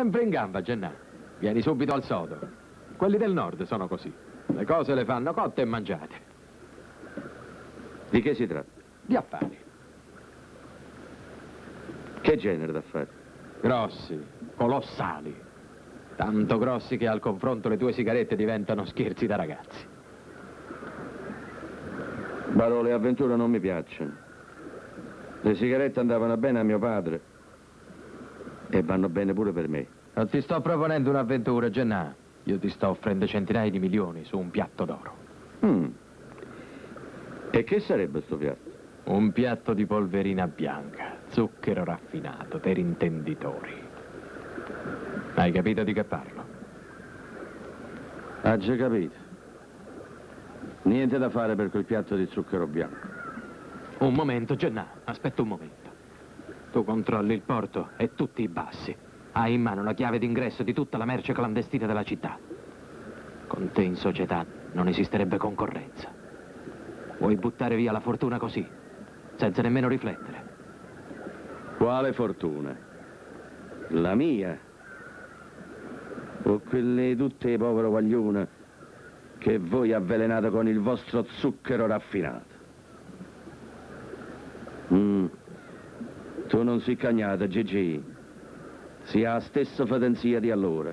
Sempre in gamba, Gennaro. Vieni subito al sodo. Quelli del nord sono così. Le cose le fanno cotte e mangiate. Di che si tratta? Di affari. Che genere d'affari? Grossi, colossali. Tanto grossi che al confronto le tue sigarette diventano scherzi da ragazzi. Barò, le avventure non mi piacciono. Le sigarette andavano bene a mio padre e vanno bene pure per me. Non ti sto proponendo un'avventura, Gennaro. Io ti sto offrendo centinaia di milioni su un piatto d'oro. E che sarebbe sto piatto? Un piatto di polverina bianca, zucchero raffinato per intenditori. Hai capito di che parlo? Ha già capito. Niente da fare per quel piatto di zucchero bianco. Un momento, Gennaro, aspetta un momento. Tu controlli il porto e tutti i bassi. Hai in mano la chiave d'ingresso di tutta la merce clandestina della città. Con te in società non esisterebbe concorrenza. Vuoi buttare via la fortuna così, senza nemmeno riflettere? Quale fortuna? La mia? O quelle tutte povero guaglione che voi avvelenate con il vostro zucchero raffinato? Tu non sei cagnato, Gigi. Si ha la stessa fedenzia di allora.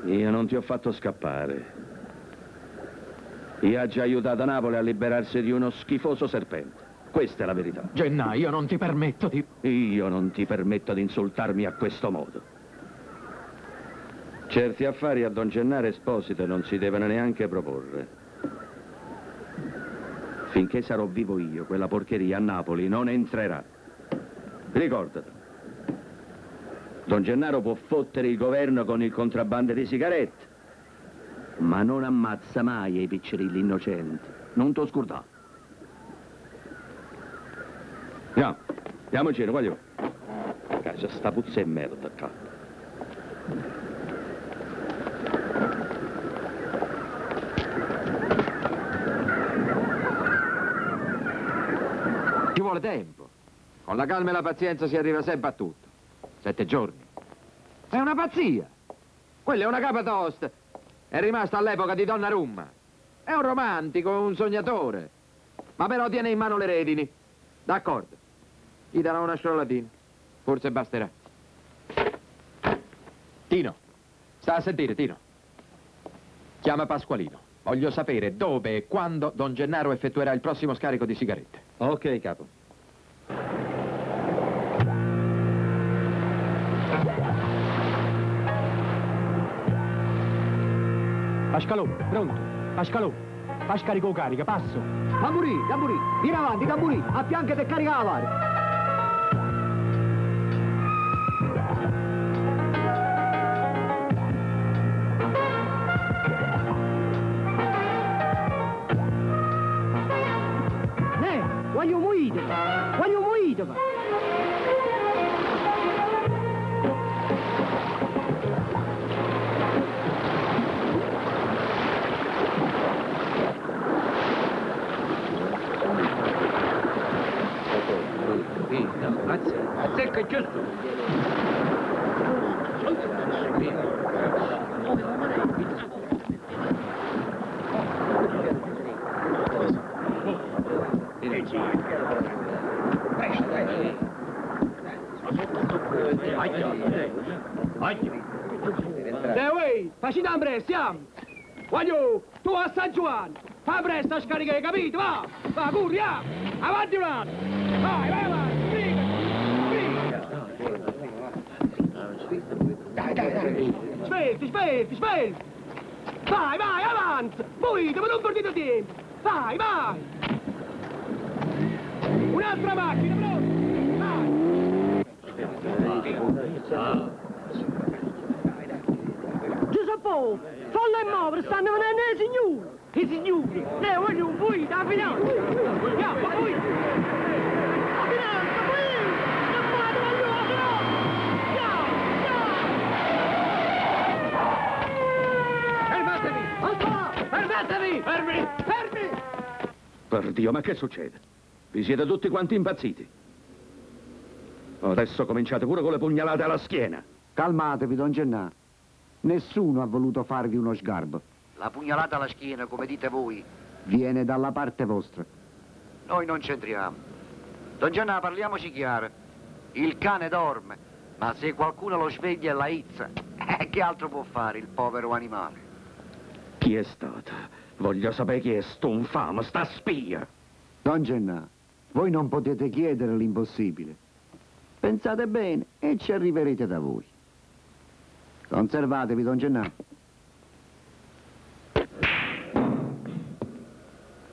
Io non ti ho fatto scappare. Io ho già aiutato Napoli a liberarsi di uno schifoso serpente. Questa è la verità. Gennaro, io non ti permetto di... Io non ti permetto di insultarmi a questo modo. Certi affari a Don Gennaro Esposito non si devono neanche proporre. Finché sarò vivo io, quella porcheria a Napoli non entrerà. Ricordati. Don Gennaro può fottere il governo con il contrabbando di sigarette, ma non ammazza mai i piccerilli innocenti. Non t'ho scordato. Andiamo, andiamo in giro, voglio. Casa sta puzza e merda qua. Ci vuole tempo. Con la calma e la pazienza si arriva sempre a tutto. 7 giorni. È una pazzia. Quella è una capa tosta. È rimasta all'epoca di Donnarumma. È un romantico, un sognatore. Ma però tiene in mano le redini. D'accordo. Gli darò una scrollatina. Forse basterà. Tino. Sta a sentire, Tino. Chiama Pasqualino. Voglio sapere dove e quando Don Gennaro effettuerà il prossimo scarico di sigarette. Ok, capo. Pascalò, pronto? Pascalò, fa scarico carica, passo. Tamburì, vieni avanti, tamburì, a fianco e carica la varia. Voglio muoito, Azzecca giusto. Facci presto, siamo! Voglio, tu a San Giovanni! Fa presto a scaricare, capito? Va! Va, corri, avanti un attimo! Vai, avanti, briga! Svelti! Vai, avanti! Muovete, ma non perdete tempo! Vai! Un'altra macchina, pronto? Vai! Giuseppe, fallo e muovere, stanno venendo i signori! Voglio un voi, da finanza! Andiamo, voi! La finanza, voi! Non fate la Fermatevi! Fermi! Per Dio, ma che succede? Vi siete tutti quanti impazziti? Adesso cominciate pure con le pugnalate alla schiena. Calmatevi, don Gennaro. Nessuno ha voluto farvi uno sgarbo. La pugnalata alla schiena, come dite voi, Viene dalla parte vostra. noi non c'entriamo. Don Gennaro, parliamoci chiaro. Il cane dorme, ma se qualcuno lo sveglia e la izza, che altro può fare il povero animale? Chi è stata? Voglio sapere chi è sto infame, sta spia. Don Gennaro, voi non potete chiedere l'impossibile. Pensate bene e ci arriverete da voi. Conservatevi, don Gennaro.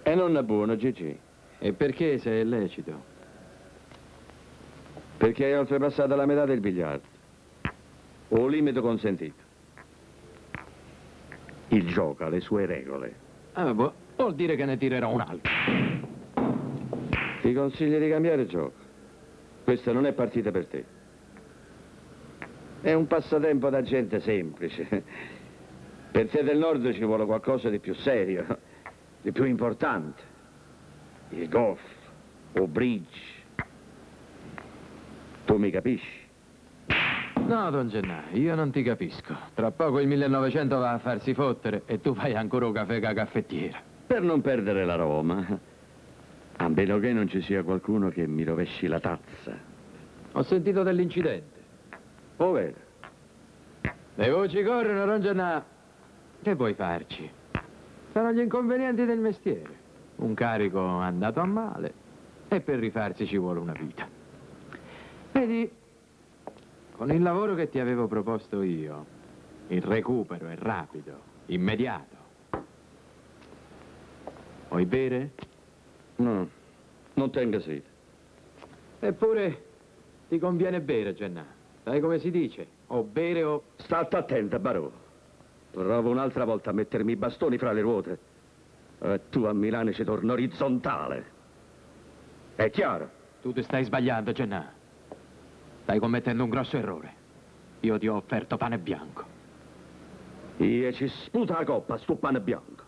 E non è buono, Gigi. E perché se è lecito? Perché hai oltrepassato la metà del biliardo. O limite consentito. Il gioco ha le sue regole. Ah, boh, vuol dire che ne tirerò un altro. Ti consiglio di cambiare gioco. Questa non è partita per te. È un passatempo da gente semplice. Per te del nord ci vuole qualcosa di più serio, di più importante. Il golf o bridge. Tu mi capisci? No, don Gennaro, io non ti capisco. Tra poco il 1900 va a farsi fottere e tu fai ancora un caffè ca caffettiera. Per non perdere la Roma. A meno che non ci sia qualcuno che mi rovesci la tazza. Ho sentito dell'incidente. Oh, vero? Le voci corrono, don Gennaro. Che vuoi farci? Sono gli inconvenienti del mestiere. Un carico andato a male e per rifarsi ci vuole una vita. Vedi, con il lavoro che ti avevo proposto io, il recupero è rapido, immediato. Vuoi bere? No, non tenga sete. Eppure ti conviene bere, Gennaro. Sai come si dice? O bere o... State attenta, Barò. Provo un'altra volta a mettermi i bastoni fra le ruote. E tu a Milano ci torno orizzontale. È chiaro? Tu ti stai sbagliando, Gennaro. Stai commettendo un grosso errore. Io ti ho offerto pane bianco. Io ci sputa la coppa, sto pane bianco.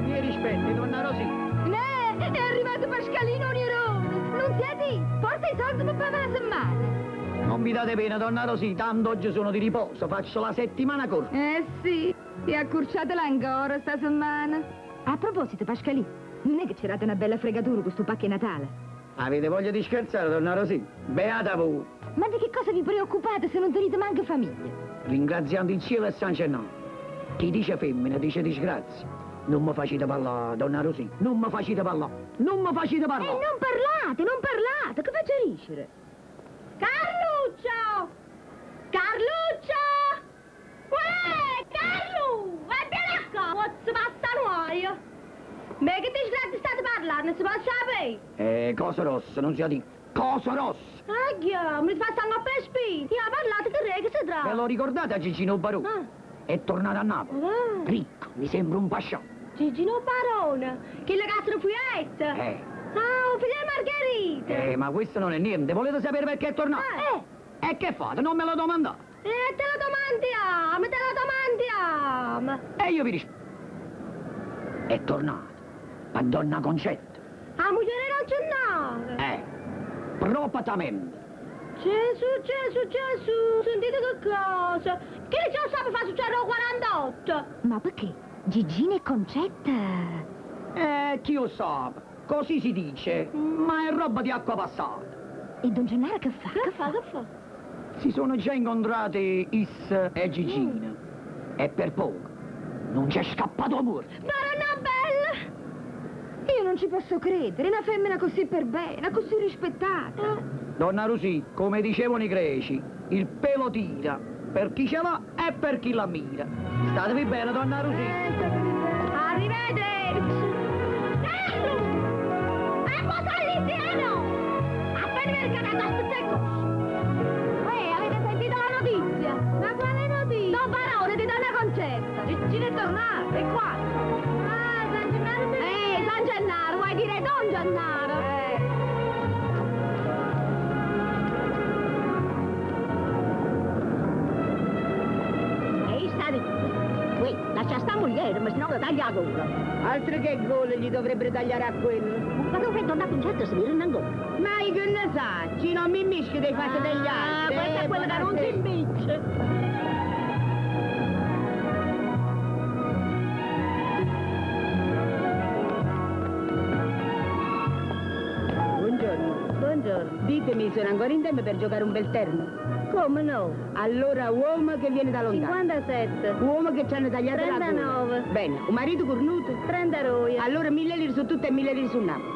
Mi rispetti, donna Rosì. Ne, è arrivato Pascalino Nierone. Non siete? Porta i soldi per pagare la settimana. Non vi date pena, donna Rosì, tanto oggi sono di riposo, faccio la settimana corta. Sì, e accorciatela ancora sta settimana. A proposito, Pascalino, non è che c'erate una bella fregatura con sto pacche Natale? Avete voglia di scherzare, donna Rosì? Beata voi. Ma di che cosa vi preoccupate se non tenete manco famiglia? Ringraziando il cielo e San Gennaro. Chi dice femmina dice disgrazia. Non mi facete parlare, donna Rosì. Non mi facete parlare. Non mi facete parlare. Non parlate, non parlate, che faccio ricere? Carluccio! Carluccio! Uè, Carlu! Vieni qua! Pozzo passa nuoio! Ma che disgrazia state parlando? Non si può sapere? Cosa rossa, non si ha detto. Cosa rossa? Ah, mi fa stare per spinti. Io parlate di re che si Ve tratta. lo ricordate a Gigino Barò? È tornato a Napoli. Ah. Ricco, mi sembra un pasciò. Gigino Barone, che le castro fuietta. Ah, un figlio di Margherita. Ma questo non è niente. Volete sapere perché è tornato? E che fate? Non me lo domandate. Te lo domandiamo. E io vi rispondo. È tornato. La donna Concetta. La moglie non c'è nata. Propatamente. Gesù, sentite che cosa? Che ne so sapere fa succedere al 48? Ma perché? Gigina e Concetta? Chi lo sa? Così si dice. Ma è roba di acqua passata. E don Gennaro che fa? Che fa? Si sono già incontrati Is e Gigina. E per poco. Non c'è scappato amore. Barona bella! Io non ci posso credere, una femmina così per bene, così rispettata. Donna Rosì, come dicevano i greci, il pelo tira, per chi ce l'ha e per chi la mira. Statevi bene, donna Rosì. Arrivederci! Carlo! Cosa all'interno? Appena mercato a secco! Avete sentito la notizia? Ma quale notizia? No, parole di donna Concetta! Gigina è tornata, è qua! Ah, San Gennaro! San Gennaro, vuoi dire Don Gennaro? lascia sta moglie, ma se no la taglia la gola. Altro che gole gli dovrebbero tagliare a quello. Ma dove è tornato in certo si vede ancora? Ma io che ne sa, ci non mi mischi dei fatti degli altri. Ah, questa è quella che non si impiccia. Buongiorno. Ditemi, sono ancora in tempo per giocare un bel terno? Come no? Allora, uomo che viene da lontano. 57. Uomo che ci hanno tagliato la gola. 39. Bene, un marito cornuto? 30 roie. Allora 1000 lire su tutto e 1000 lire su Napoli.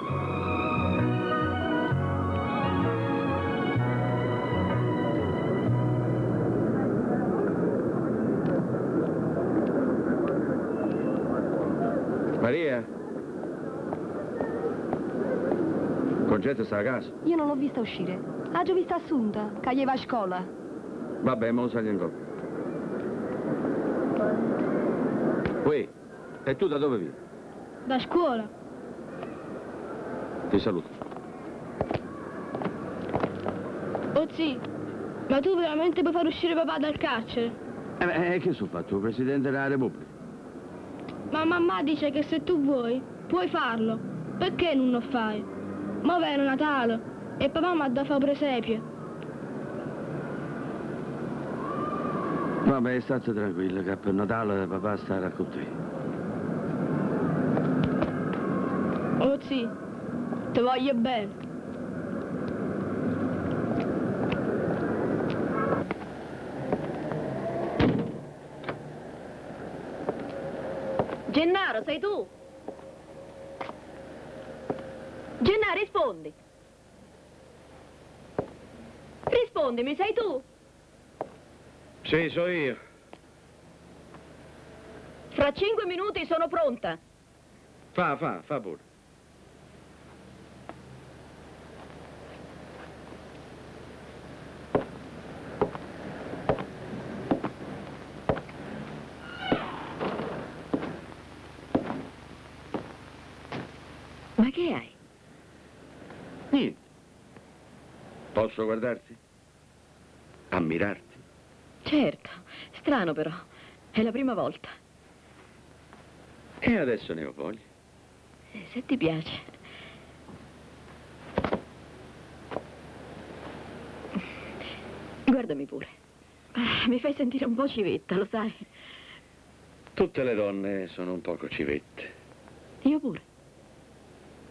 Maria? Concetta sta a casa? Io non l'ho vista uscire. L'ho già vista assunta, che gli va a scuola. Vabbè, mo sali ancora. Uè, e tu da dove vieni? Da scuola? Ti saluto. Oh sì, ma tu veramente puoi far uscire papà dal carcere? Che sono fatto, il Presidente della Repubblica? Ma mamma dice che se tu vuoi, puoi farlo. Perché non lo fai? Ma è Natale e papà mi ha da fare presepio. Vabbè, state tranquillo che per Natale papà starà con te. Oh sì, ti voglio bene. Gennaro, sei tu? Gennaro, rispondi. Rispondimi, sei tu? Sì, so io. Fra 5 minuti sono pronta. Fa pure. Ma che hai? Niente. Posso guardarti? Ammirarti? Certo, strano però. È la prima volta. E adesso ne ho voglia. Se ti piace. Guardami pure. Mi fai sentire un po' civetta, lo sai? Tutte le donne sono un poco civette. Io pure.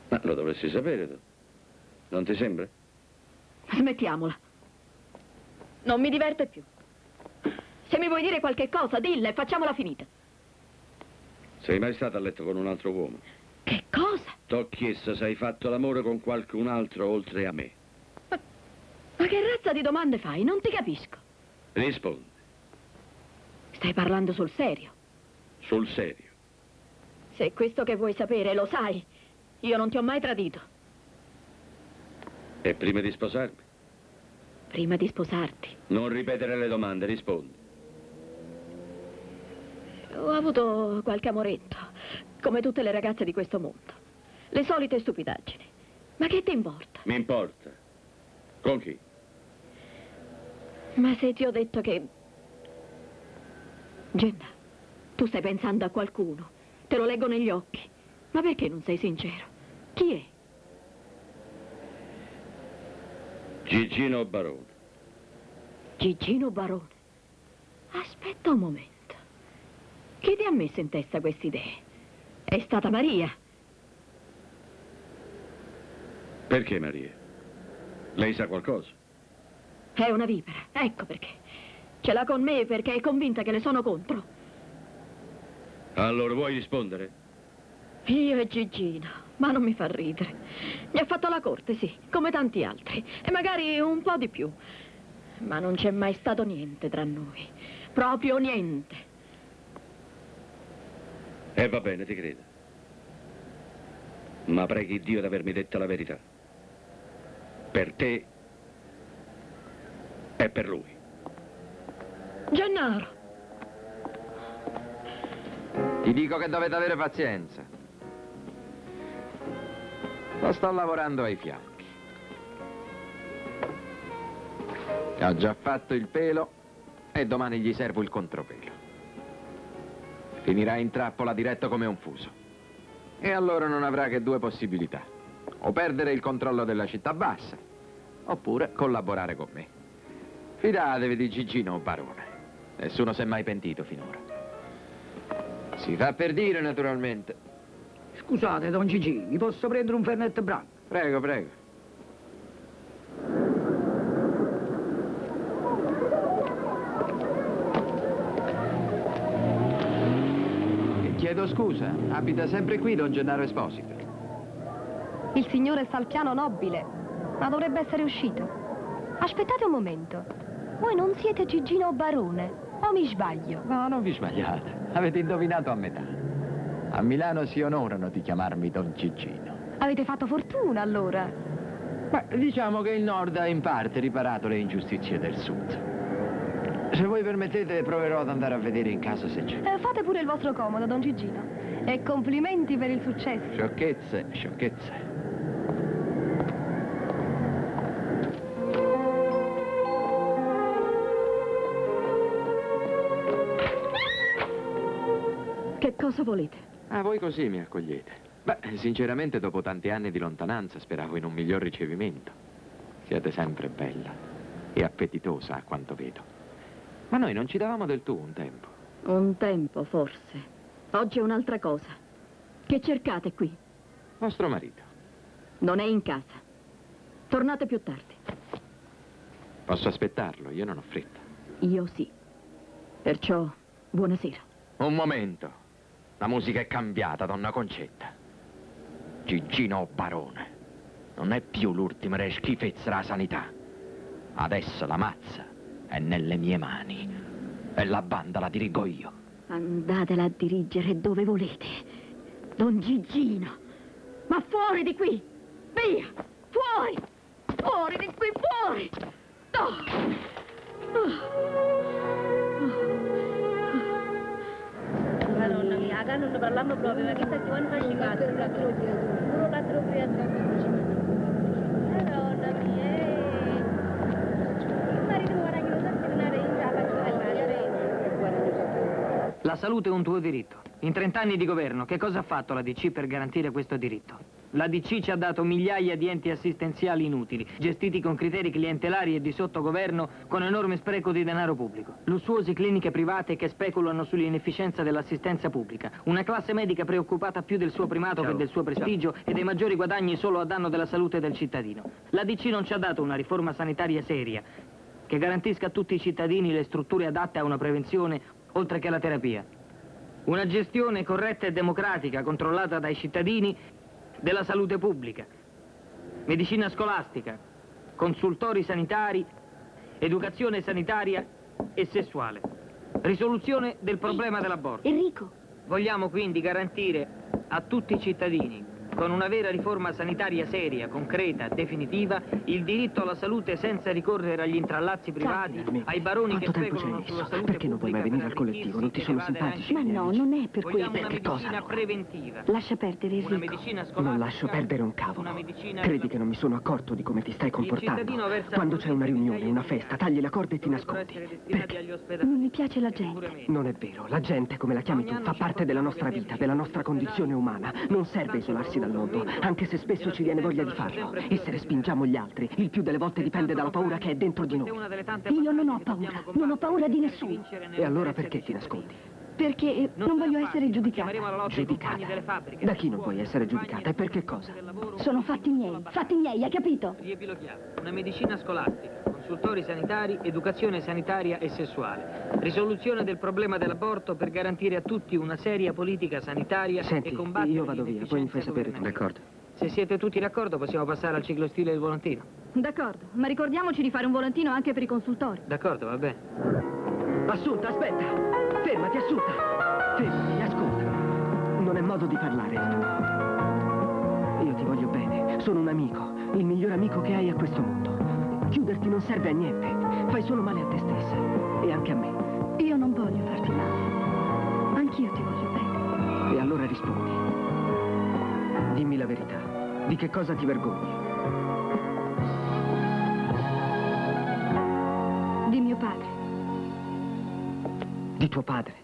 Ma lo dovresti sapere tu. Non ti sembra? Smettiamola. Non mi diverte più. Se mi vuoi dire qualche cosa, dilla e facciamola finita. Sei mai stata a letto con un altro uomo? Che cosa? T'ho chiesto se hai fatto l'amore con qualcun altro oltre a me. Ma che razza di domande fai? Non ti capisco. Rispondi. Stai parlando sul serio? Sul serio. Se è questo che vuoi sapere, lo sai. Io non ti ho mai tradito. E prima di sposarmi? Prima di sposarti. Non ripetere le domande, rispondi. Ho avuto qualche amoretto, come tutte le ragazze di questo mondo. Le solite stupidaggini. Ma che ti importa? Mi importa. Con chi? Ma se ti ho detto che... Jenna, tu stai pensando a qualcuno. Te lo leggo negli occhi. Ma perché non sei sincero? Chi è? Gigino Barone. Gigino Barone. Aspetta un momento. Chi ti ha messo in testa queste idee? È stata Maria. Perché Maria? Lei sa qualcosa? È una vipera, ecco perché. Ce l'ha con me perché è convinta che le sono contro. Allora vuoi rispondere? Io e Gigino, ma non mi fa ridere. Mi ha fatto la corte, sì, come tanti altri. E magari un po' di più. Ma non c'è mai stato niente tra noi. Proprio niente. E va bene, ti credo. Ma preghi Dio di avermi detto la verità. Per te e per lui. Gennaro. Ti dico che dovete avere pazienza. Lo sto lavorando ai fianchi. Ho già fatto il pelo e domani gli servo il contropelo. Finirà in trappola diretto come un fuso. E allora non avrà che due possibilità. O perdere il controllo della città bassa, oppure collaborare con me. Fidatevi di Gigino Barone. Nessuno si è mai pentito finora. Si fa per dire, naturalmente. Scusate, don Gigi, mi posso prendere un Fernet Branco? Prego, prego. Chiedo scusa, abita sempre qui don Gennaro Esposito. Il signore sta al piano nobile, ma dovrebbe essere uscito. Aspettate un momento. Voi non siete Gigino Barone, o mi sbaglio? No, non vi sbagliate. Avete indovinato a metà. A Milano si onorano di chiamarmi don Gigino. Avete fatto fortuna, allora. Beh, diciamo che il Nord ha in parte riparato le ingiustizie del Sud. Se voi permettete, proverò ad andare a vedere in casa se c'è. Fate pure il vostro comodo, don Gigino. E complimenti per il successo. Sciocchezze, sciocchezze. Che cosa volete? Ah, voi così mi accogliete. Beh, sinceramente, dopo tanti anni di lontananza, speravo in un miglior ricevimento. Siete sempre bella e appetitosa, a quanto vedo. Ma noi non ci davamo del tu un tempo. Un tempo, forse. Oggi è un'altra cosa. Che cercate qui? Vostro marito. Non è in casa. Tornate più tardi. Posso aspettarlo, io non ho fretta. Io sì. Perciò, buonasera. Un momento. La musica è cambiata, donna Concetta. Gigino Barone. Non è più l'ultima schifezza della sanità. Adesso la mazza è nelle mie mani. E la banda la dirigo io. Andatela a dirigere dove volete. Don Gigino. Ma fuori di qui! Via! Fuori! Fuori di qui, fuori! Madonna mia, che non parliamo proprio, ma chissà che vanno facendo cazzo. Puro quattro Madonna mia, il marito guadagna lo sa seminare in gialla, La salute è un tuo diritto. In 30 anni di governo, che cosa ha fatto la DC per garantire questo diritto? La DC ci ha dato migliaia di enti assistenziali inutili, gestiti con criteri clientelari e di sottogoverno, con enorme spreco di denaro pubblico. Lussuose cliniche private che speculano sull'inefficienza dell'assistenza pubblica. Una classe medica preoccupata più del suo primato che del suo prestigio e dei maggiori guadagni solo a danno della salute del cittadino. La DC non ci ha dato una riforma sanitaria seria, che garantisca a tutti i cittadini le strutture adatte a una prevenzione, oltre che alla terapia. Una gestione corretta e democratica, controllata dai cittadini, della salute pubblica, medicina scolastica, consultori sanitari, educazione sanitaria e sessuale, risoluzione del problema dell'aborto. Enrico! Vogliamo quindi garantire a tutti i cittadini, con una vera riforma sanitaria seria, concreta, definitiva, il diritto alla salute senza ricorrere agli intrallazzi privati, ai baroni che speculano sulla salute Perché non vuoi mai venire al collettivo? Non ti sono simpatici? Ma no, non è per Vogliamo questo. una Che cosa, medicina allora? preventiva. Lascia perdere, Una Enrico. medicina scolastica. Non lascio perdere un una cavolo. medicina Credi che non mi sono accorto di come ti stai comportando? cittadino versa Quando c'è una riunione, migliaia una di festa, miliardi. tagli la corda e ti Dovrebbero nascondi. essere destinati Perché? agli ospedali. Non mi piace la gente. Non è vero, la gente, come la chiami tu, fa parte della nostra vita, della nostra condizione umana. Non serve isolarsi dal mondo, anche se spesso ci viene voglia di farlo. E se respingiamo gli altri, il più delle volte dipende dalla paura che è dentro di noi. Io non ho paura, non ho paura di nessuno. E allora perché ti nascondi? Perché non voglio essere giudicata. Giudicata? Da chi non vuoi essere giudicata e per che cosa? Sono fatti miei, hai capito? Riepiloghiamo. Una medicina scolastica, consultori sanitari, educazione sanitaria e sessuale. Risoluzione del problema dell'aborto per garantire a tutti una seria politica sanitaria Senti, e combattere io vado via, poi mi fai sapere tu. D'accordo. Se siete tutti d'accordo possiamo passare al ciclostile del volantino. D'accordo, ma ricordiamoci di fare un volantino anche per i consultori. D'accordo, va bene. Assunta, aspetta! Fermati, Assunta! Fermati, ascolta. Non è modo di parlare. Io ti voglio bene, sono un amico, il miglior amico che hai a questo mondo. Chiuderti non serve a niente, fai solo male a te stessa e anche a me. Io non voglio farti male. Anch'io ti voglio bene. E allora rispondi. Dimmi la verità. Di che cosa ti vergogni? Di mio padre. Di tuo padre.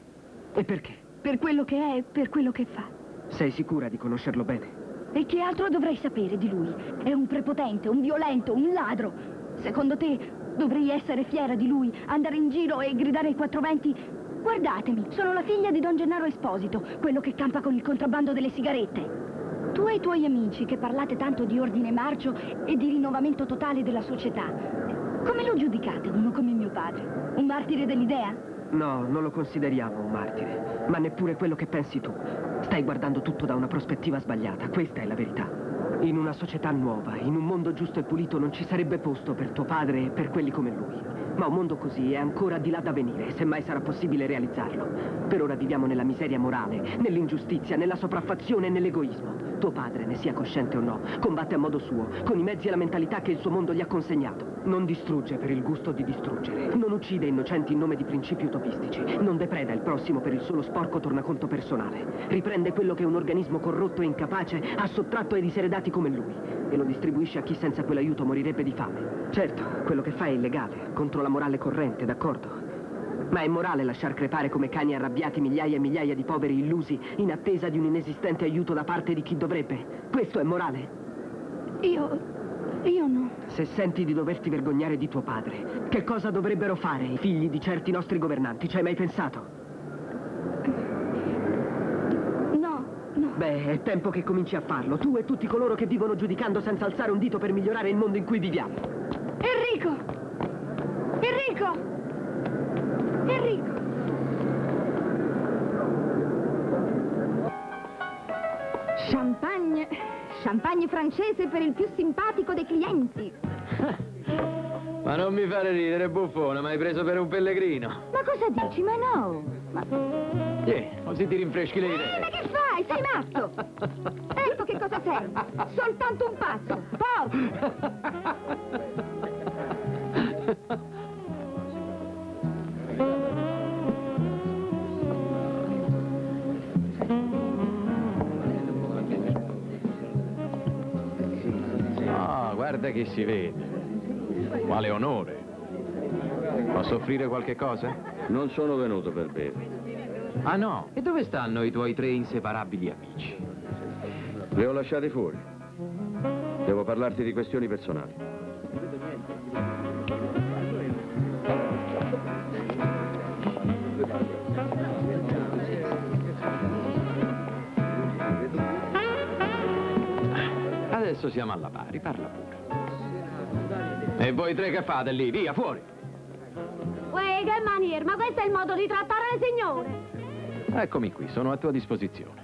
E perché? per quello che è e per quello che fa. Sei sicura di conoscerlo bene? E che altro dovrei sapere di lui? È un prepotente, un violento, un ladro. Secondo te dovrei essere fiera di lui, andare in giro e gridare ai quattro venti: guardatemi, sono la figlia di Don Gennaro Esposito, quello che campa con il contrabbando delle sigarette. Tu e i tuoi amici che parlate tanto di ordine e marcio e di rinnovamento totale della società, come lo giudicate uno come mio padre? Un martire dell'idea? No, non lo consideriamo un martire, ma neppure quello che pensi tu. Stai guardando tutto da una prospettiva sbagliata, questa è la verità. In una società nuova, in un mondo giusto e pulito, non ci sarebbe posto per tuo padre e per quelli come lui. Ma un mondo così è ancora di là da venire, se mai sarà possibile realizzarlo. Per ora viviamo nella miseria morale, nell'ingiustizia, nella sopraffazione e nell'egoismo. Tuo padre, ne sia cosciente o no, combatte a modo suo, con i mezzi e la mentalità che il suo mondo gli ha consegnato. Non distrugge per il gusto di distruggere, non uccide innocenti in nome di principi utopistici, non depreda il prossimo per il solo sporco tornaconto personale. Riprende quello che un organismo corrotto e incapace ha sottratto ai diseredati come lui e lo distribuisce a chi senza quell'aiuto morirebbe di fame. Certo, quello che fa è illegale, contro la morale corrente, d'accordo? Ma è morale lasciar crepare come cani arrabbiati migliaia e migliaia di poveri illusi in attesa di un inesistente aiuto da parte di chi dovrebbe? Questo è morale? Io no. Se senti di doverti vergognare di tuo padre, che cosa dovrebbero fare i figli di certi nostri governanti? Ci hai mai pensato? No. Beh, è tempo che cominci a farlo, tu e tutti coloro che vivono giudicando senza alzare un dito per migliorare il mondo in cui viviamo. Enrico! Champagne francese per il più simpatico dei clienti. Ma non mi fare ridere, buffona, mi hai preso per un pellegrino. Ma cosa dici? Ma no! Così ti rinfreschi le idee. Ma che fai? Sei matto! Ecco che cosa sei! Soltanto un pazzo! Guarda che si vede. Quale onore. Posso offrire qualche cosa? Non sono venuto per bere. Ah no? E dove stanno i tuoi 3 inseparabili amici? Li ho lasciati fuori. Devo parlarti di questioni personali. Adesso siamo alla pari, parla pure. E voi 3 che fate lì? Via, fuori! Uè, che maniera, ma questo è il modo di trattare le signore! Eccomi qui, sono a tua disposizione.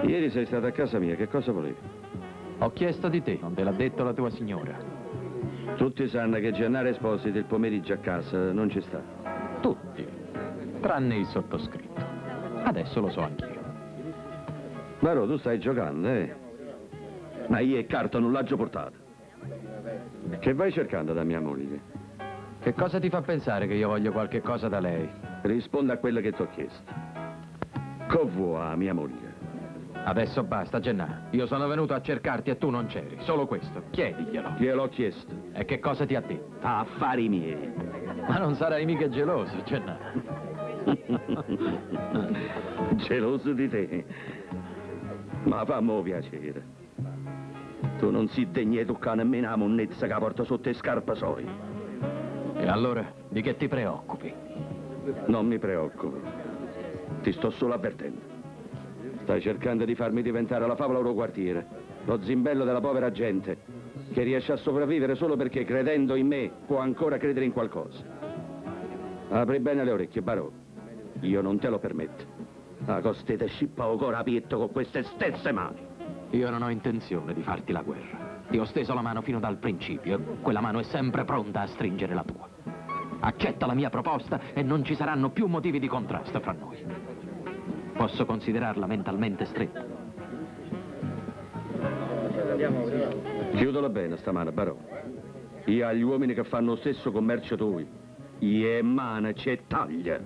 Ieri sei stata a casa mia, che cosa volevi? Ho chiesto di te, non te l'ha detto la tua signora. Tutti sanno che Gennaro Esposito il pomeriggio a casa non ci sta. Tutti, tranne il sottoscritto. Adesso lo so anch'io. Barò, tu stai giocando, eh? Ma io e carta non l'ho portata. Che vai cercando da mia moglie? Che cosa ti fa pensare che io voglio qualche cosa da lei? Risponda a quello che ti ho chiesto. Che vuoi, mia moglie? Adesso basta, Gennaro. Io sono venuto a cercarti e tu non c'eri. Solo questo. Chiediglielo. Gliel'ho chiesto. E che cosa ti ha detto? Affari miei. Ma non sarai mica geloso, Gennaro. Geloso di te? Ma fammi piacere. Tu non si degni di toccare nemmeno la monnezza che porta sotto le scarpe soi. E allora, di che ti preoccupi? Non mi preoccupo. Ti sto solo avvertendo. Stai cercando di farmi diventare la favola loro quartiere, lo zimbello della povera gente, che riesce a sopravvivere solo perché credendo in me può ancora credere in qualcosa. Apri bene le orecchie, Barò. Io non te lo permetto. La costete scippa ancora pietto con queste stesse mani. Io non ho intenzione di farti la guerra. Ti ho steso la mano fino dal principio e quella mano è sempre pronta a stringere la tua. Accetta la mia proposta e non ci saranno più motivi di contrasto fra noi. Posso considerarla mentalmente stretta. Chiudilo bene stamane, Barò. Io agli uomini che fanno lo stesso commercio tuoi. Io e mano c'è taglia.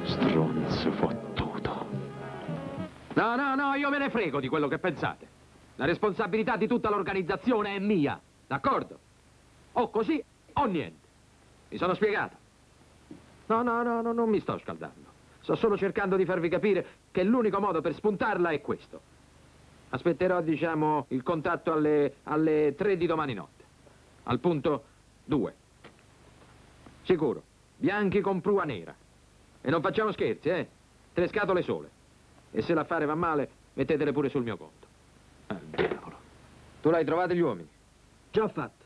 Stronzo fottuto. No, io me ne frego di quello che pensate. La responsabilità di tutta l'organizzazione è mia, d'accordo? O così o niente. Mi sono spiegato. No, non mi sto scaldando. Sto solo cercando di farvi capire che l'unico modo per spuntarla è questo. Aspetterò, diciamo, il contatto alle 3 di domani notte. Al punto 2. Sicuro. Bianchi con prua nera. E non facciamo scherzi, 3 scatole sole. E se l'affare va male, mettetele pure sul mio conto. Diavolo. Tu l'hai trovato gli uomini? Già fatto.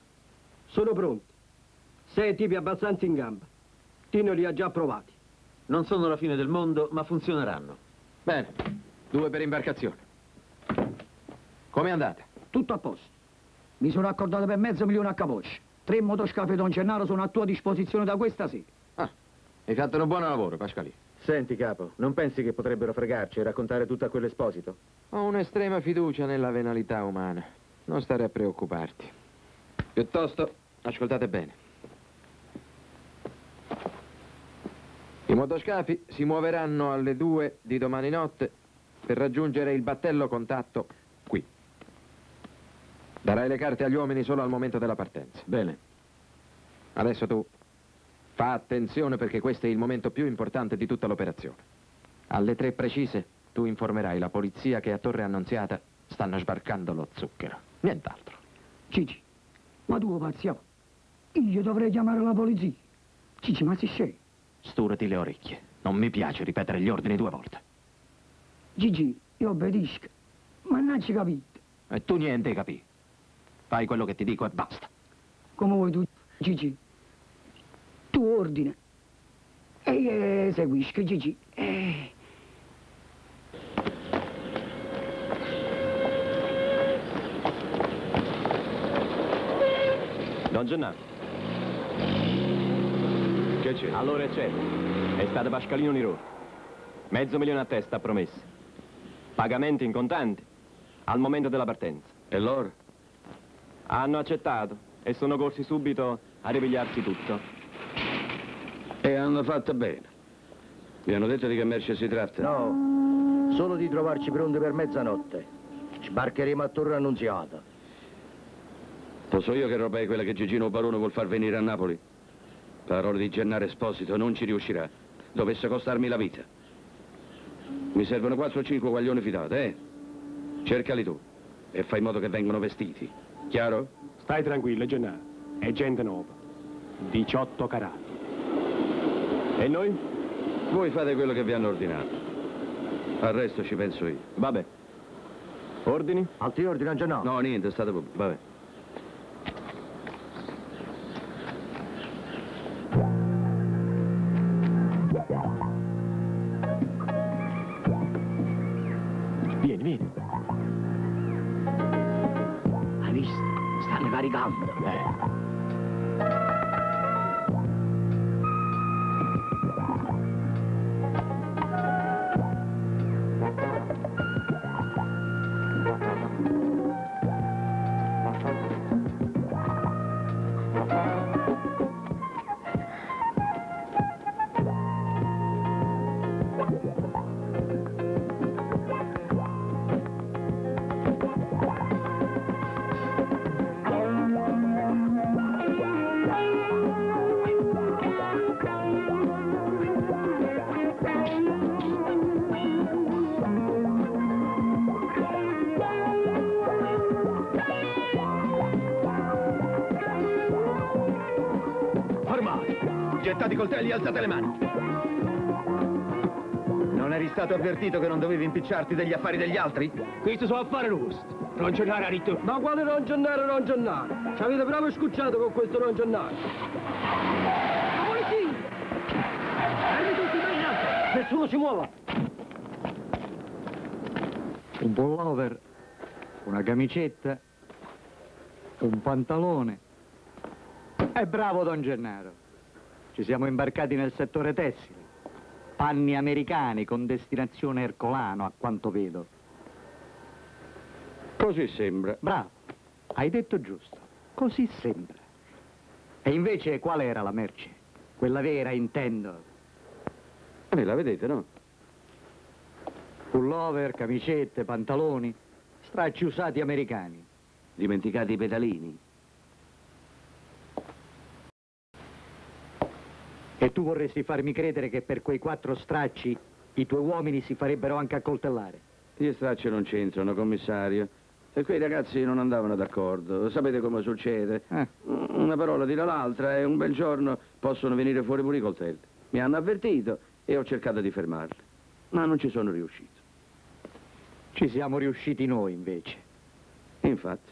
Sono pronti. 6 tipi abbastanza in gamba. Tino li ha già provati. Non sono la fine del mondo, ma funzioneranno. Bene. 2 per imbarcazione. Come andate? Tutto a posto. Mi sono accordato per $500,000 a capoccia. 3 motoscafi Don Gennaro sono a tua disposizione da questa sera. Ah, hai fatto un buon lavoro, Pasqualì. Senti, capo, non pensi che potrebbero fregarci e raccontare tutto a quell'esposito? Ho un'estrema fiducia nella venalità umana. Non stare a preoccuparti. Piuttosto, ascoltate bene. I motoscafi si muoveranno alle 2 di domani notte per raggiungere il battello contatto qui. Darai le carte agli uomini solo al momento della partenza. Bene. Adesso tu fa attenzione perché questo è il momento più importante di tutta l'operazione. Alle 3 precise tu informerai la polizia che a Torre Annunziata stanno sbarcando lo zucchero. Nient'altro. Gigi, ma tu pazziamo. Io dovrei chiamare la polizia. Gigi, ma si sceglie. Sturati le orecchie. Non mi piace ripetere gli ordini 2 volte. Gigi, io obbedisco. Ma non ci capito. E tu niente capi. Fai quello che ti dico e basta. Come vuoi tu, Gigi? Tu ordina. E seguisci, Gigi. Don Gennaro. Che c'è? Allora è certo. È stato Pasqualino Nirò. $500,000 a testa promesse. Pagamenti in contanti. Al momento della partenza. E loro? Hanno accettato e sono corsi subito a ripigliarsi tutto. E hanno fatto bene. Vi hanno detto di che merce si tratta? No, solo di trovarci pronti per mezzanotte. Sbarcheremo a Torre Annunziata. Lo so io che roba è quella che Gigino Barone vuol far venire a Napoli? Parole di Gennaro Esposito, non ci riuscirà. Dovesse costarmi la vita. Mi servono 4 o 5 guaglioni fidati, Cercali tu e fai in modo che vengano vestiti. Chiaro? Stai tranquillo, Gennaro. È gente nuova. 18 carati. E noi? Voi fate quello che vi hanno ordinato. Al resto ci penso io. Vabbè. Ordini? Altri ordini, Gennaro? No, niente, state pure. Vabbè. Vieni. Hai visto? Stanno caricando. Gettati i coltelli e alzate le mani. Non eri stato avvertito che non dovevi impicciarti degli affari degli altri? Questi sono affari nostri. Non Gennaro a ritto. Ma quale non Gennaro? Ci avete proprio scucciato con questo non Gennaro. La polizia! Fermi tutti, tagliate! Nessuno si muova! Un pullover, una camicetta, un pantalone. E bravo Don Gennaro. Ci siamo imbarcati nel settore tessile. Panni americani con destinazione Ercolano, a quanto vedo. Così sembra. Bravo, hai detto giusto. Così sembra. E invece qual era la merce? Quella vera, intendo. La vedete, no? Pullover, camicette, pantaloni, stracci usati americani. Dimenticate i pedalini. E E tu vorresti farmi credere che per quei 4 stracci i tuoi uomini si farebbero anche accoltellare? Gli stracci non c'entrano, commissario. E quei ragazzi non andavano d'accordo. Sapete come succede? Una parola tira l'altra e un bel giorno possono venire fuori pure i coltelli. Mi hanno avvertito e ho cercato di fermarli, ma non ci sono riuscito. Ci siamo riusciti noi, invece. Infatti.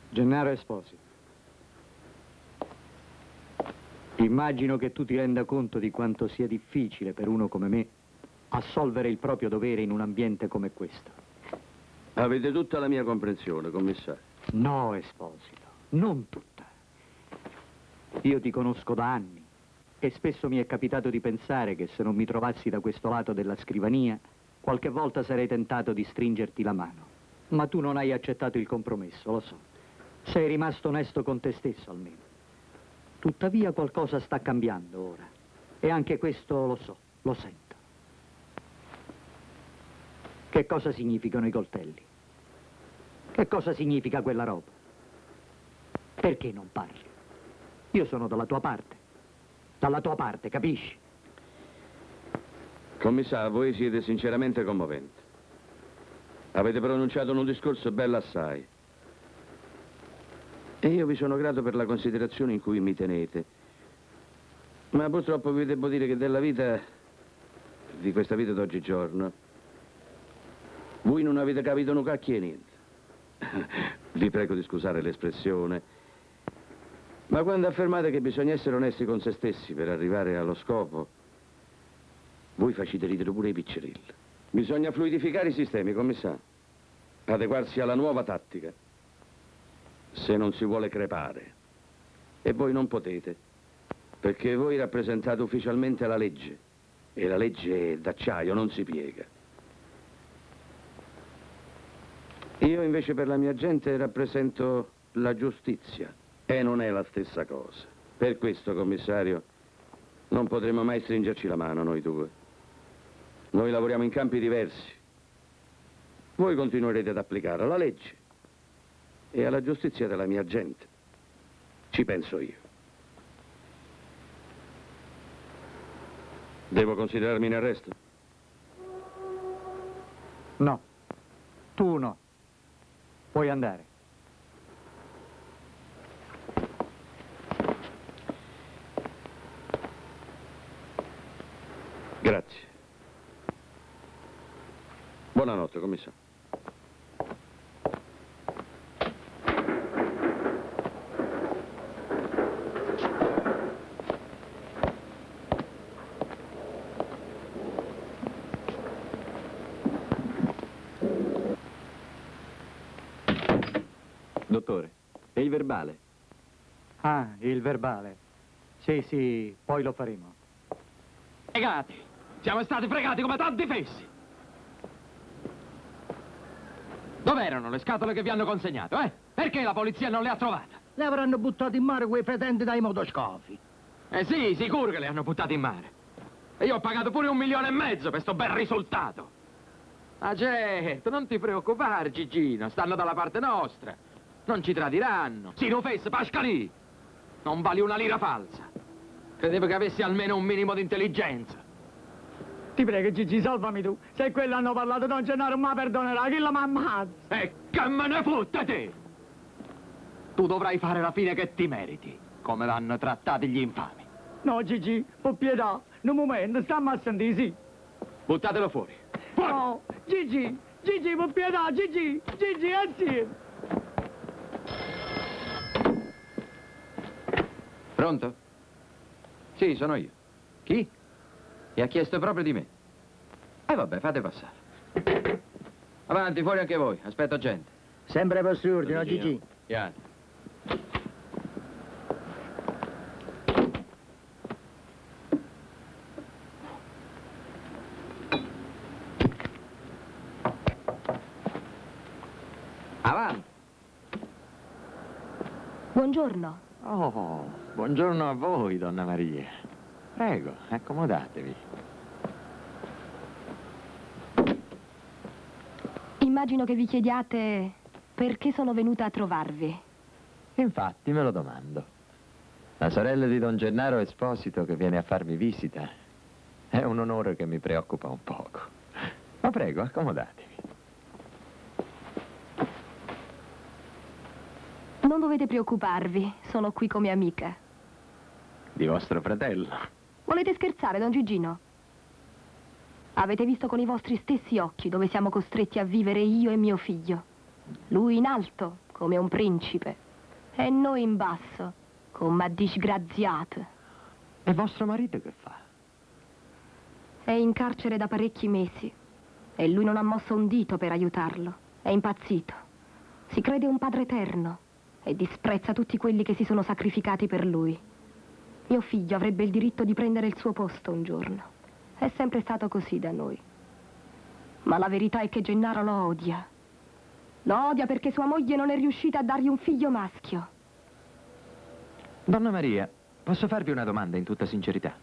Gennaro Esposito, immagino che tu ti renda conto di quanto sia difficile per uno come me assolvere il proprio dovere in un ambiente come questo. Avete tutta la mia comprensione, commissario. No, Esposito, non tutta. Io ti conosco da anni e spesso mi è capitato di pensare che se non mi trovassi da questo lato della scrivania, qualche volta sarei tentato di stringerti la mano. Ma tu non hai accettato il compromesso, lo so. Sei rimasto onesto con te stesso, almeno. Tuttavia qualcosa sta cambiando ora. E anche questo lo so, lo sento. Che cosa significano i coltelli? Che cosa significa quella roba? Perché non parli? Io sono dalla tua parte. Dalla tua parte, capisci? Commissario, voi siete sinceramente commovente. Avete pronunciato un discorso bello assai. E io vi sono grato per la considerazione in cui mi tenete. Ma purtroppo vi devo dire che della vita, di questa vita d'oggigiorno, voi non avete capito un cacchio e niente. Vi prego di scusare l'espressione. Ma quando affermate che bisogna essere onesti con se stessi per arrivare allo scopo, voi facete ridere pure i piccirilli. Bisogna fluidificare i sistemi, commissario. Adeguarsi alla nuova tattica. Se non si vuole crepare. E voi non potete. Perché voi rappresentate ufficialmente la legge. E la legge d'acciaio non si piega. Io invece per la mia gente rappresento la giustizia. E non è la stessa cosa. Per questo, commissario, non potremo mai stringerci la mano noi due. Noi lavoriamo in campi diversi. Voi continuerete ad applicare la legge e alla giustizia della mia gente. Ci penso io. Devo considerarmi in arresto? No. Tu no. Puoi andare. Grazie. Buonanotte, commissario. Dottore, e il verbale? Ah, il verbale. Sì, poi lo faremo. Fregati! Siamo stati fregati come tanti fessi! Dov'erano le scatole che vi hanno consegnato, eh? Perché la polizia non le ha trovate? Le avranno buttate in mare quei fetenti dai motoscofi. Eh sì, sicuro che le hanno buttate in mare. E io ho pagato pure 1,5 milioni per sto bel risultato. Ah certo, non ti preoccupare, Gigino, stanno dalla parte nostra. Non ci tradiranno. Si rufesse, Pascalì! Non vali una lira falsa. Credevo che avessi almeno un minimo di intelligenza. Ti prego, Gigi, salvami tu. Se quello hanno parlato Don Gennaro ma perdonerà, chi la m'ammazza. E che me ne fotte te? Tu dovrai fare la fine che ti meriti, come l'hanno trattati gli infami. No, Gigi, per pietà, in un momento, stammi a sentire, sì. Buttatelo fuori. Fuori! No, Gigi, per pietà, Gigi, sì. Pronto? Sì, sono io. Chi? E ha chiesto proprio di me. Vabbè, fate passare. Avanti, fuori anche voi, aspetto gente. Sempre ai vostri ordini, no, Gigi? Chiaro. Avanti. Buongiorno. Oh, buongiorno a voi, donna Maria. Prego, accomodatevi. Immagino che vi chiediate perché sono venuta a trovarvi. Infatti me lo domando. La sorella di Don Gennaro Esposito che viene a farmi visita. È un onore che mi preoccupa un poco. Ma prego, accomodatevi. Non dovete preoccuparvi, sono qui come amica. Di vostro fratello. Volete scherzare, Don Gigino? Avete visto con i vostri stessi occhi dove siamo costretti a vivere io e mio figlio. Lui in alto, come un principe, e noi in basso, come disgraziate. E vostro marito che fa? È in carcere da parecchi mesi e lui non ha mosso un dito per aiutarlo. È impazzito. Si crede un padre eterno e disprezza tutti quelli che si sono sacrificati per lui. Mio figlio avrebbe il diritto di prendere il suo posto un giorno. È sempre stato così da noi. Ma la verità è che Gennaro lo odia. Lo odia perché sua moglie non è riuscita a dargli un figlio maschio. Donna Maria, posso farvi una domanda in tutta sincerità?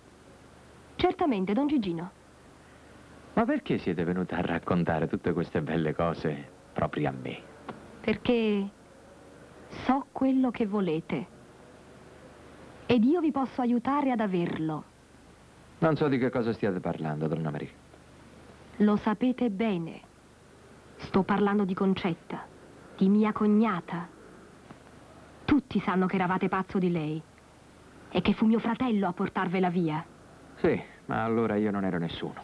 Certamente, Don Gigino. Ma perché siete venuta a raccontare tutte queste belle cose proprio a me? Perché so quello che volete. Ed io vi posso aiutare ad averlo. Non so di che cosa stiate parlando, Donna Maria. Lo sapete bene. Sto parlando di Concetta, di mia cognata. Tutti sanno che eravate pazzo di lei e che fu mio fratello a portarvela via. Sì, ma allora io non ero nessuno.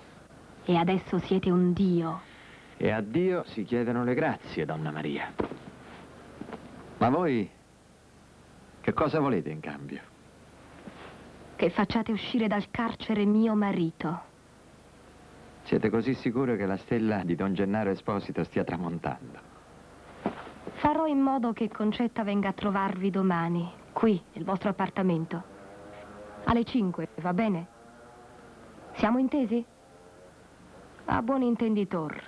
E adesso siete un dio. E a Dio si chiedono le grazie, Donna Maria. Ma voi che cosa volete in cambio? Che facciate uscire dal carcere mio marito. Siete così sicure che la stella di Don Gennaro Esposito stia tramontando? Farò in modo che Concetta venga a trovarvi domani, qui, nel vostro appartamento. Alle 5, va bene? Siamo intesi? A buon intenditor.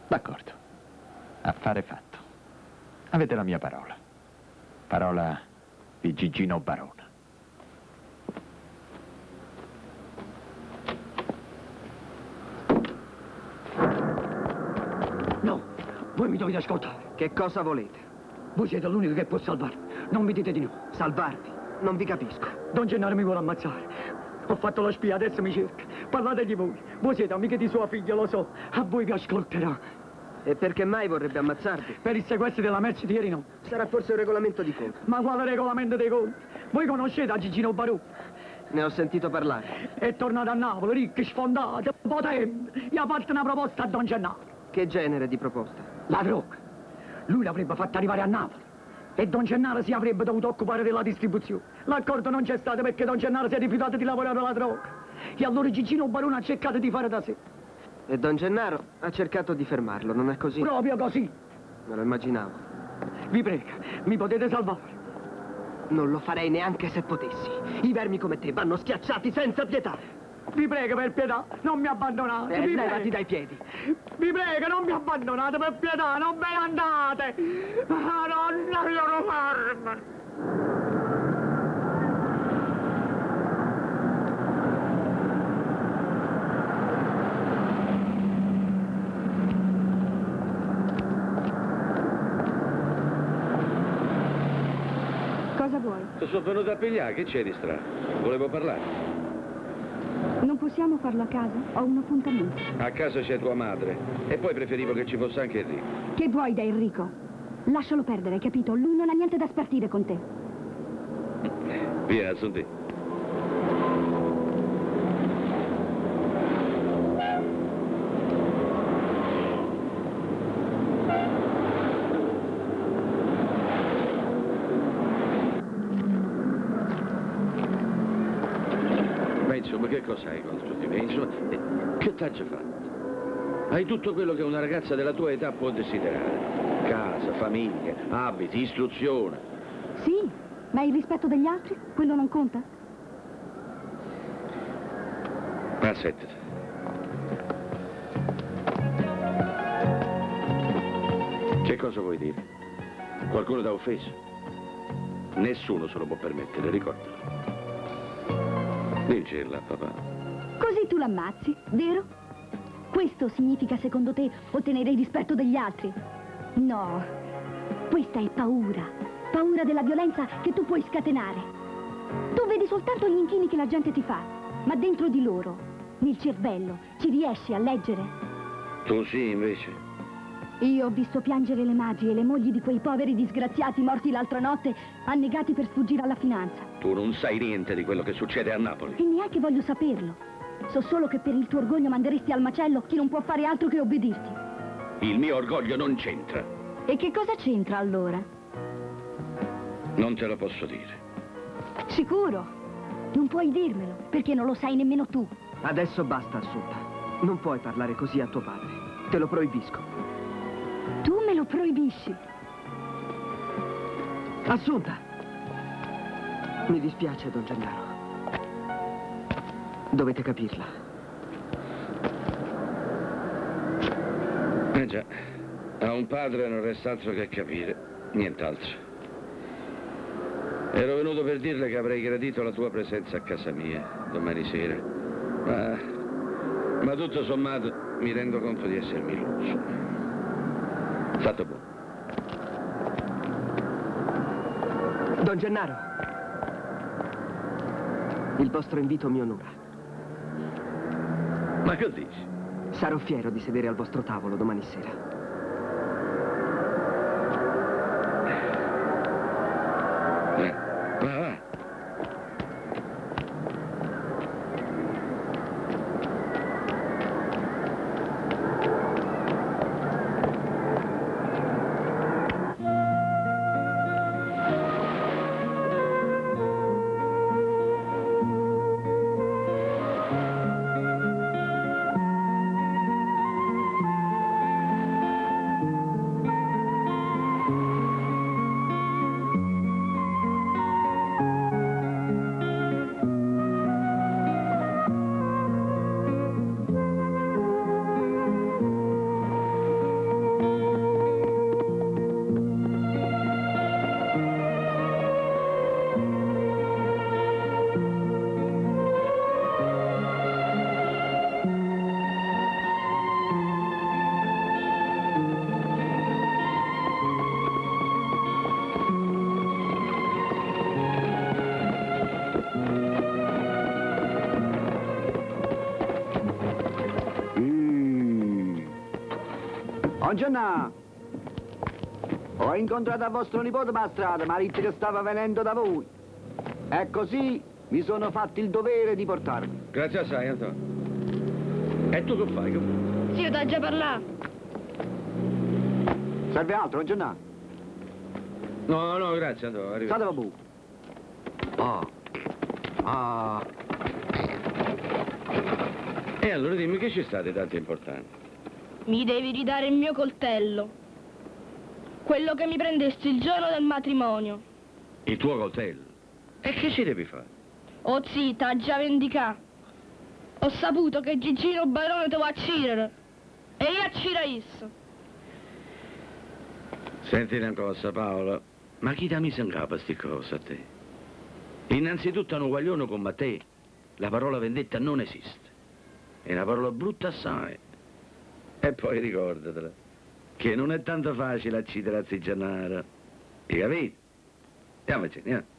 D'accordo. Affare fatto. Avete la mia parola. Parola di Gigino Barone. No, voi mi dovete ascoltare. Che cosa volete? Voi siete l'unico che può salvarmi. Non mi dite di no. Salvarvi? Non vi capisco. Don Gennaro mi vuole ammazzare. Ho fatto lo spia, adesso mi cerca. Parlate di voi. Voi siete amiche di sua figlia, lo so. A voi vi ascolterà. E perché mai vorrebbe ammazzarvi? Per il sequestro della merce di ieri no. Sarà forse un regolamento di conti. Ma quale regolamento dei conti? Voi conoscete a Gigino Barone? Ne ho sentito parlare. È tornato a Napoli, ricco, sfondato, potente. Gli ha fatto una proposta a Don Gennaro. Che genere di proposta? La droga. Lui l'avrebbe fatta arrivare a Napoli. E Don Gennaro si avrebbe dovuto occupare della distribuzione. L'accordo non c'è stato perché Don Gennaro si è rifiutato di lavorare la droga. E allora Gigino Barone ha cercato di fare da sé. E Don Gennaro ha cercato di fermarlo, non è così? Proprio così. Me lo immaginavo. Vi prego, mi potete salvare. Non lo farei neanche se potessi. I vermi come te vanno schiacciati senza pietà. Vi prego per pietà, non mi abbandonate. Levati dai piedi. Vi prego, non mi abbandonate per pietà, non ve ne andate. Madonna, io non fermo. Cosa vuoi? Sono venuto a pigliare, che c'è di strano? Volevo parlare. Non possiamo farlo a casa? Ho un appuntamento. A casa c'è tua madre. E poi preferivo che ci fosse anche Enrico. Che vuoi da Enrico? Lascialo perdere, capito? Lui non ha niente da spartire con te. Via, sono te. Insomma, che cosa hai contro di me? Insomma, che t'ha già fatto? Hai tutto quello che una ragazza della tua età può desiderare. Casa, famiglia, abiti, istruzione. Sì, ma il rispetto degli altri? Quello non conta? Aspettati. Che cosa vuoi dire? Qualcuno t'ha offeso? Nessuno se lo può permettere, ricordalo. Dicela, papà. Così tu l'ammazzi, vero? Questo significa, secondo te, ottenere il rispetto degli altri? No, questa è paura. Paura della violenza che tu puoi scatenare. Tu vedi soltanto gli inchini che la gente ti fa, ma dentro di loro, nel cervello, ci riesci a leggere? Tu sì, invece. Io ho visto piangere le madri e le mogli di quei poveri disgraziati morti l'altra notte, annegati per sfuggire alla finanza. Tu non sai niente di quello che succede a Napoli. E neanche voglio saperlo. So solo che per il tuo orgoglio manderesti al macello chi non può fare altro che obbedirti. Il mio orgoglio non c'entra. E che cosa c'entra allora? Non te lo posso dire. Sicuro? Non puoi dirmelo, perché non lo sai nemmeno tu. Adesso basta, Assunta. Non puoi parlare così a tuo padre. Te lo proibisco. Tu me lo proibisci. Assunta! Mi dispiace, don Gennaro. Dovete capirla. Eh già, a un padre non resta altro che capire, nient'altro. Ero venuto per dirle che avrei gradito la tua presenza a casa mia domani sera, ma tutto sommato mi rendo conto di essermi illuso. Fatto buono. Don Gennaro, il vostro invito mi onora. Ma che dici? Sarò fiero di sedere al vostro tavolo domani sera. Va. Buongiorno! Ho incontrato a vostro nipote per la strada, mi ha detto che stava venendo da voi. E così mi sono fatto il dovere di portarvi. Grazie assai, Antonio. E tu che fai? Sì, io t'ho già parlato. Serve altro, buongiorno? No, grazie, Antonio. Arrivederci. State vabbù. E allora dimmi che ci sta di tanto importante? Mi devi ridare il mio coltello. Quello che mi prendesti il giorno del matrimonio. Il tuo coltello? E che ci devi fare? Oh zita, già vendicato. Ho saputo che Gigino Barone te va a cirere. E io a ciraisso. Senti una cosa, Paolo. Ma chi ti ha messo in capo sti cose a te? Innanzitutto a un guaglione come te, la parola vendetta non esiste. È una parola brutta assai. E poi ricordatela, che non è tanto facile accidere a Gennaro. Hai capito? Andiamoci, andiamo.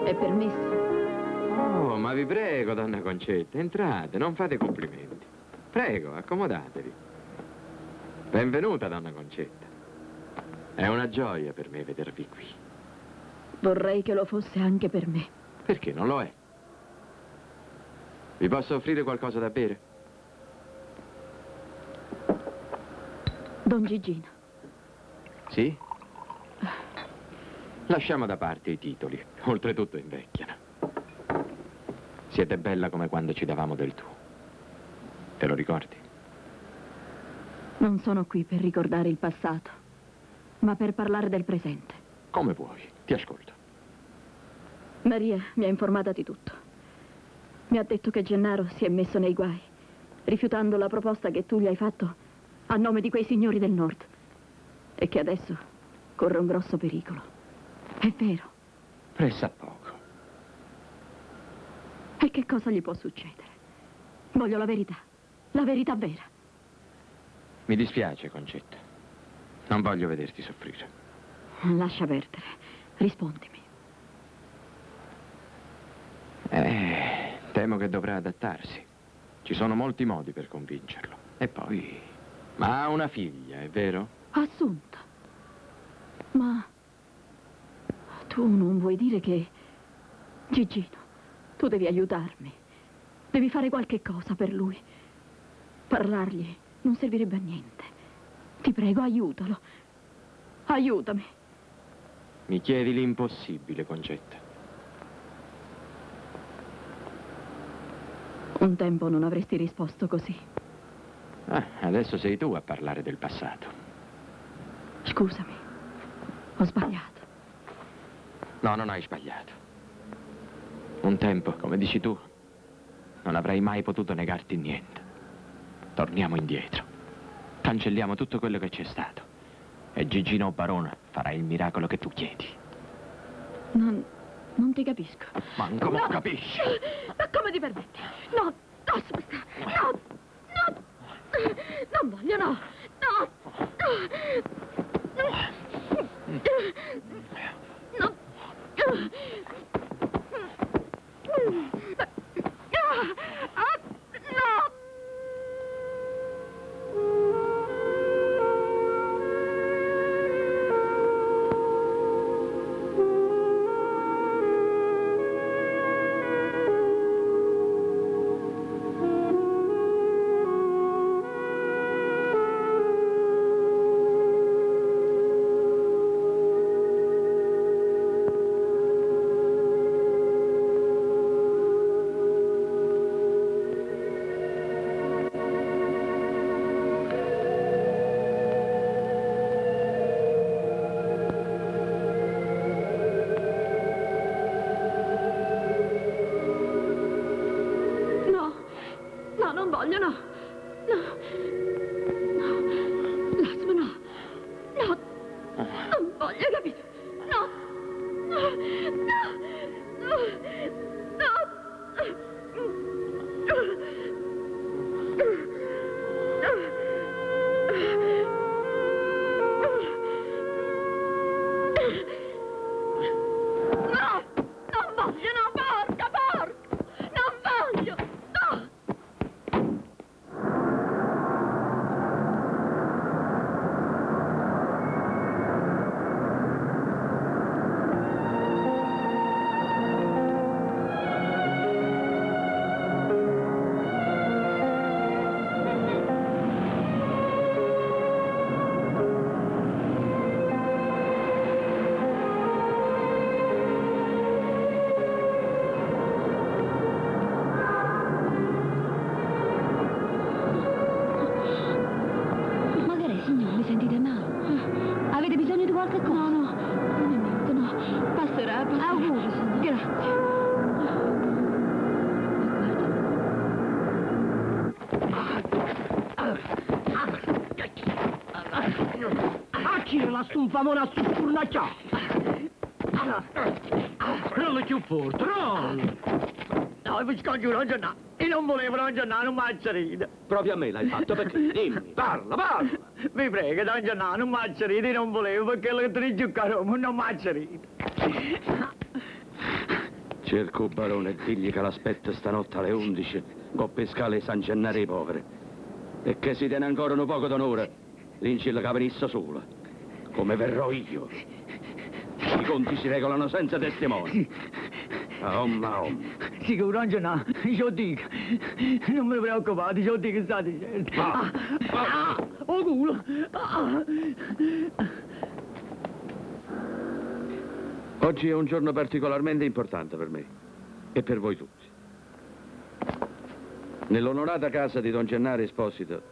È permesso? Oh, ma vi prego, donna Concetta, entrate, non fate complimenti. Prego, accomodatevi. Benvenuta, donna Concetta. È una gioia per me vedervi qui. Vorrei che lo fosse anche per me. Perché non lo è? Vi posso offrire qualcosa da bere? Don Gigino. Sì? Lasciamo da parte i titoli, oltretutto invecchiano. Siete bella come quando ci davamo del tu. Te lo ricordi? Non sono qui per ricordare il passato, ma per parlare del presente. Come vuoi, ti ascolto. Maria mi ha informata di tutto. Mi ha detto che Gennaro si è messo nei guai, rifiutando la proposta che tu gli hai fatto a nome di quei signori del nord. E che adesso corre un grosso pericolo. È vero. Pressappoco. E che cosa gli può succedere? Voglio la verità vera. Mi dispiace, Concetta. Non voglio vederti soffrire. Lascia perdere. Rispondimi. Temo che dovrà adattarsi. Ci sono molti modi per convincerlo. E poi... Ma ha una figlia, è vero? Assunta. Ma... tu non vuoi dire che... Gigino, tu devi aiutarmi. Devi fare qualche cosa per lui. Parlargli non servirebbe a niente. Ti prego, aiutalo. Aiutami. Mi chiedi l'impossibile, Concetta. Un tempo non avresti risposto così. Adesso sei tu a parlare del passato. Scusami, ho sbagliato. No, non hai sbagliato. Un tempo, come dici tu, non avrei mai potuto negarti niente. Torniamo indietro. Cancelliamo tutto quello che c'è stato. E Gigino Barone farà il miracolo che tu chiedi. Non ti capisco. Manco lo capisci. Ma come ti permetti? No, aspetta. No, no. Non voglio, no. No. No. No. Famona su turnaccia. Rolla più forte, rolla. No, mi scoglio non giornale. Io non volevo non giornale, non mazzarina. Proprio a me l'hai fatto, perché? Dimmi, parla. Vi prego, non giornale, non mazzarina, io non volevo, perché lo che ti giocare, non mazzarina. Cerco Barone e digli che l'aspetta stanotte alle 11, con pescale San Gennaro ai poveri. E che si tiene ancora un poco d'onore, l'incilla che venisse sola. Come verrò io. I conti si regolano senza testimoni. Sicuro, non c'è no, io dico. Non me ne preoccupate, io dico che state certo. Oh culo. Oggi è un giorno particolarmente importante per me e per voi tutti. Nell'onorata casa di Don Gennaro Esposito,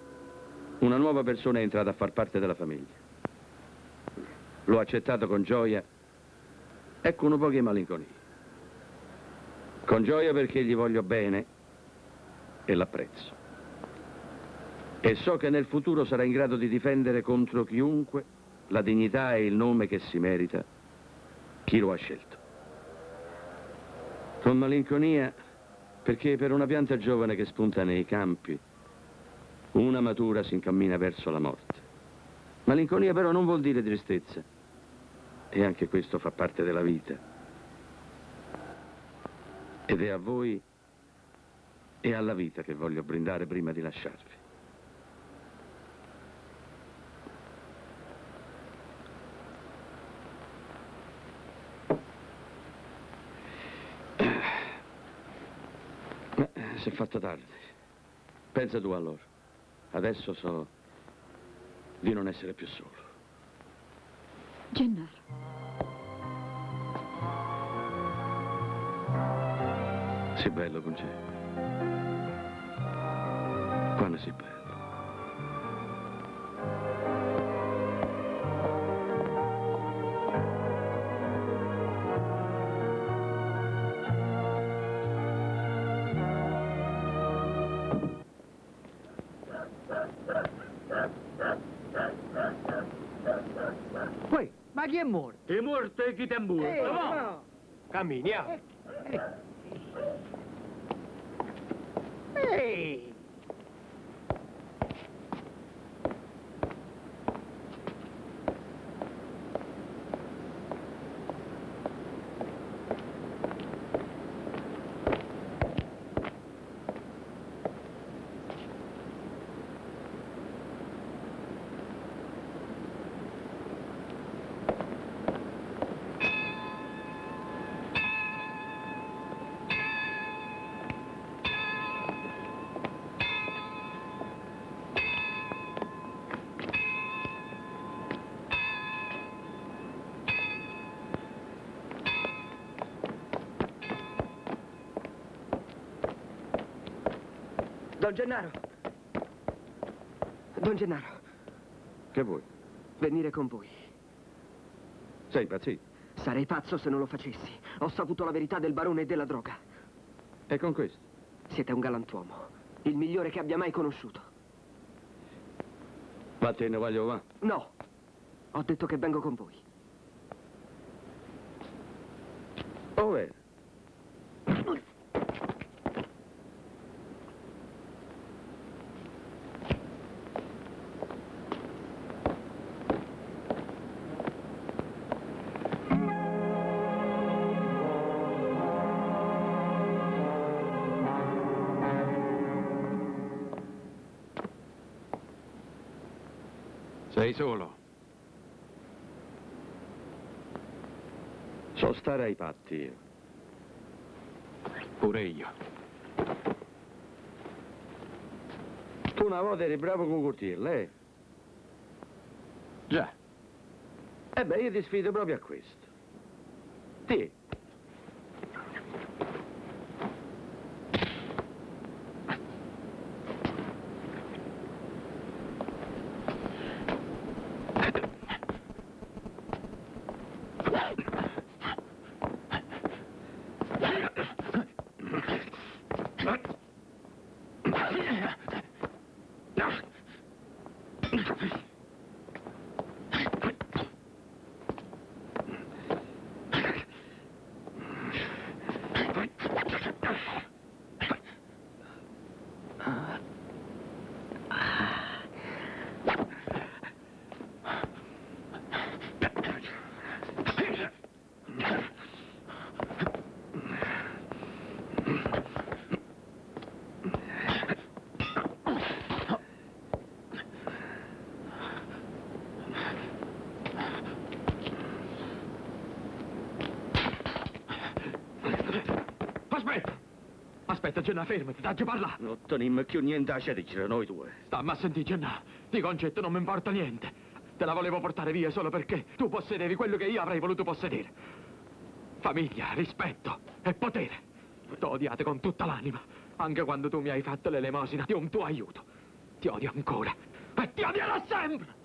una nuova persona è entrata a far parte della famiglia. L'ho accettato con gioia e con un po' di malinconia. Con gioia perché gli voglio bene e l'apprezzo. E so che nel futuro sarà in grado di difendere contro chiunque la dignità e il nome che si merita chi lo ha scelto. Con malinconia perché per una pianta giovane che spunta nei campi, una matura si incammina verso la morte. Malinconia però non vuol dire tristezza. E anche questo fa parte della vita. Ed è a voi e alla vita che voglio brindare prima di lasciarvi. Si è fatto tardi. Pensa tu a loro. Adesso so di non essere più solo. Gennaro. Sei bello con te. Quando sei bello. Poi, ma chi è morto? È morto e chi ti è morto? No. Camminiamo. Ehi! Don Gennaro. Don Gennaro. Che vuoi? Venire con voi. Sei impazzito? Sarei pazzo se non lo facessi. Ho saputo la verità del barone e della droga. E con questo? Siete un galantuomo. Il migliore che abbia mai conosciuto. Ma te ne voglio va? No. Ho detto che vengo con voi. Oh, bene. Sei solo. So stare ai patti io. Pure io. Tu una volta eri bravo con curtirla, eh? Già. E beh, io ti sfido proprio a questo. Ti. Aspetta, Gennà, fermati, dagli parla. Non tenim più niente a dire noi due. Stamma a sentire, Gennà. Di concetto non mi importa niente. Te la volevo portare via solo perché tu possedevi quello che io avrei voluto possedere. famiglia, rispetto e potere. T'ho odiato con tutta l'anima, anche quando tu mi hai fatto l'elemosina di un tuo aiuto. Ti odio ancora e ti odierò sempre!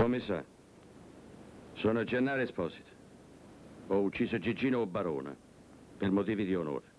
Come sa, sono Gennaro Esposito. Ho ucciso Gigino Barona per motivi di onore.